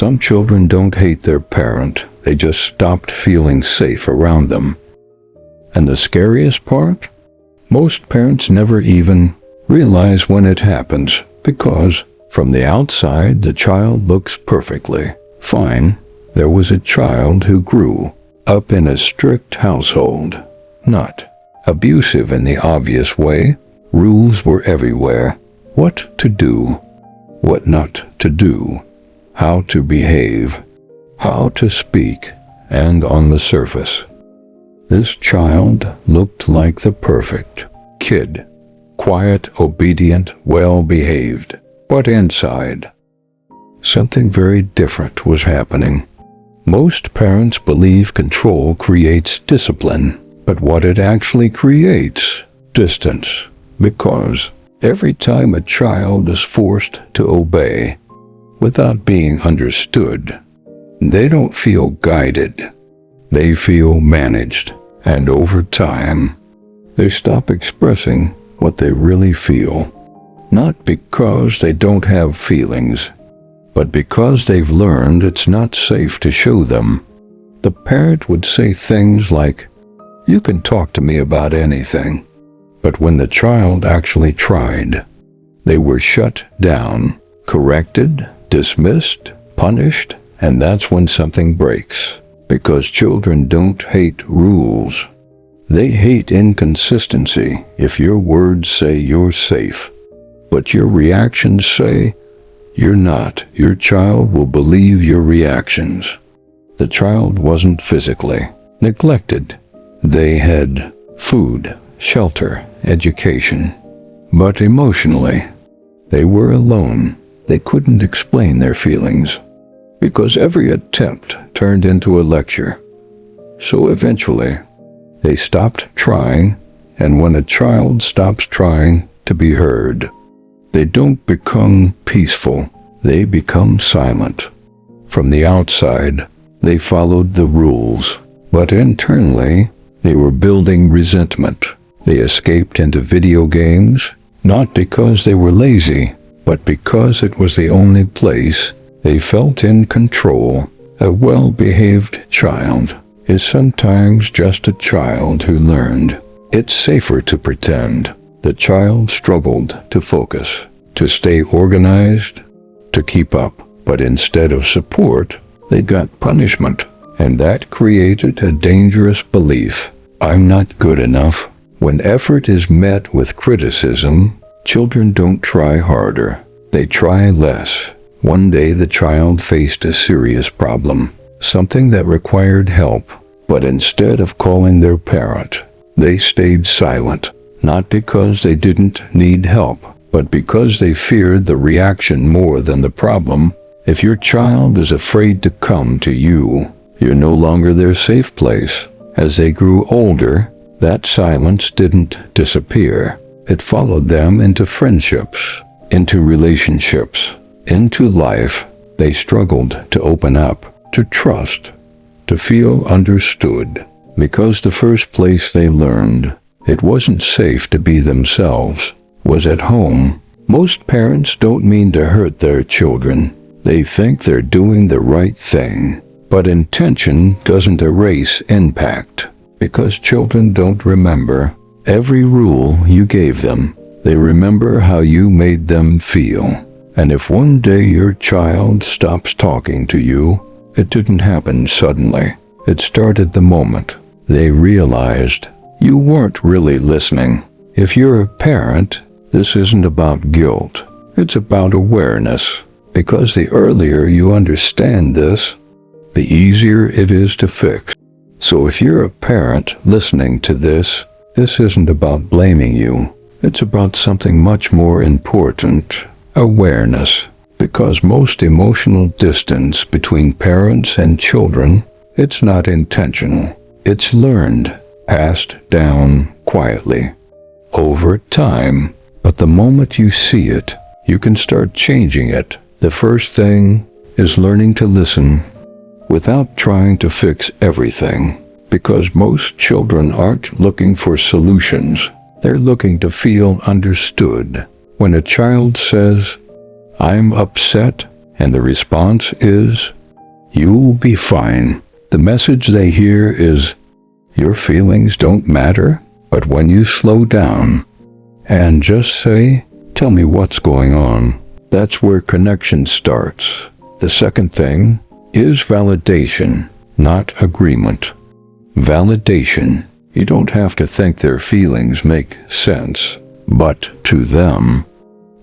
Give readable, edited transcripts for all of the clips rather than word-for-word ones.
Some children don't hate their parent, they just stopped feeling safe around them. And the scariest part? Most parents never even realize when it happens, because from the outside the child looks perfectly fine. There was a child who grew up in a strict household, not abusive in the obvious way. Rules were everywhere. What to do, what not to do, how to behave, how to speak, and on the surface, this child looked like the perfect kid. Quiet, obedient, well-behaved. But inside, something very different was happening. Most parents believe control creates discipline, but what it actually creates? Distance. Because every time a child is forced to obey without being understood, they don't feel guided. They feel managed. And over time, they stop expressing what they really feel. Not because they don't have feelings, but because they've learned it's not safe to show them. The parent would say things like, "You can talk to me about anything." But when the child actually tried, they were shut down, corrected, dismissed, punished, and that's when something breaks. Because children don't hate rules. They hate inconsistency. If your words say you're safe, but your reactions say you're not, your child will believe your reactions. The child wasn't physically neglected. They had food, shelter, education. But emotionally, they were alone. They couldn't explain their feelings, because every attempt turned into a lecture. So eventually, they stopped trying, and when a child stops trying to be heard, they don't become peaceful, they become silent. From the outside, they followed the rules, but internally, they were building resentment. They escaped into video games, not because they were lazy, but because it was the only place they felt in control. A well-behaved child is sometimes just a child who learned it's safer to pretend. The child struggled to focus, to stay organized, to keep up, but instead of support, they got punishment, and that created a dangerous belief. I'm not good enough. When effort is met with criticism, children don't try harder, they try less. One day the child faced a serious problem, something that required help, but instead of calling their parent, they stayed silent, not because they didn't need help, but because they feared the reaction more than the problem. If your child is afraid to come to you, you're no longer their safe place. As they grew older, that silence didn't disappear. It followed them into friendships, into relationships, into life. They struggled to open up, to trust, to feel understood, because the first place they learned it wasn't safe to be themselves was at home. Most parents don't mean to hurt their children. They think they're doing the right thing, but intention doesn't erase impact, because children don't remember every rule you gave them. They remember how you made them feel. And if one day your child stops talking to you, it didn't happen suddenly. It started the moment they realized you weren't really listening. If you're a parent, this isn't about guilt. It's about awareness. Because the earlier you understand this, the easier it is to fix. So if you're a parent listening to this isn't about blaming you. It's about something much more important, awareness. Because most emotional distance between parents and children, it's not intentional. It's learned, passed down quietly, over time. But the moment you see it, you can start changing it. The first thing is learning to listen without trying to fix everything. Because most children aren't looking for solutions. They're looking to feel understood. When a child says, "I'm upset," and the response is, "You'll be fine." The message they hear is, "Your feelings don't matter." But when you slow down and just say, "Tell me what's going on," that's where connection starts. The second thing is validation, not agreement. Validation. You don't have to think their feelings make sense, but to them,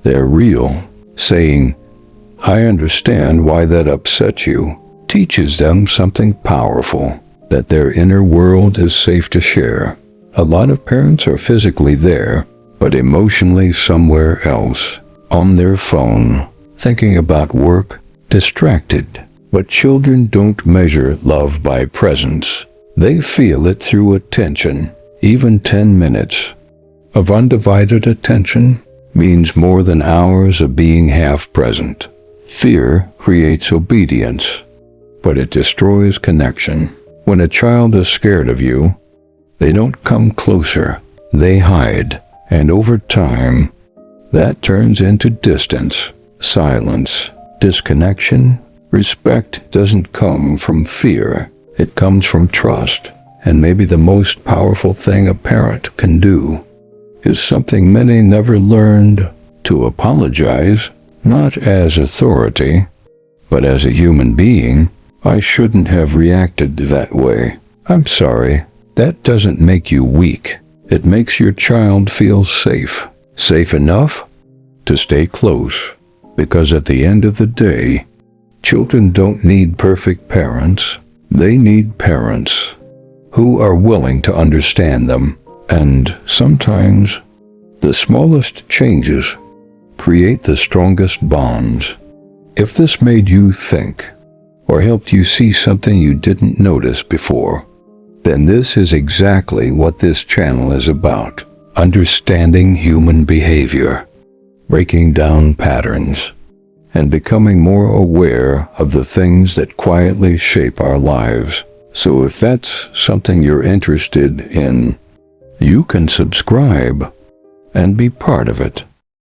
they're real. Saying, "I understand why that upset you," teaches them something powerful, that their inner world is safe to share. A lot of parents are physically there, but emotionally somewhere else, on their phone, thinking about work, distracted. But children don't measure love by presence. They feel it through attention. Even 10 minutes of undivided attention means more than hours of being half present. Fear creates obedience, but it destroys connection. When a child is scared of you, they don't come closer, they hide. And over time, that turns into distance, silence, disconnection. Respect doesn't come from fear, it comes from trust. And maybe the most powerful thing a parent can do is something many never learned: to apologize, not as authority, but as a human being. "I shouldn't have reacted that way. I'm sorry." That doesn't make you weak. It makes your child feel safe. Safe enough to stay close. Because at the end of the day, children don't need perfect parents. They need parents who are willing to understand them. And sometimes, the smallest changes create the strongest bonds. If this made you think, or helped you see something you didn't notice before, then this is exactly what this channel is about. Understanding human behavior, breaking down patterns, and becoming more aware of the things that quietly shape our lives. So if that's something you're interested in, you can subscribe and be part of it.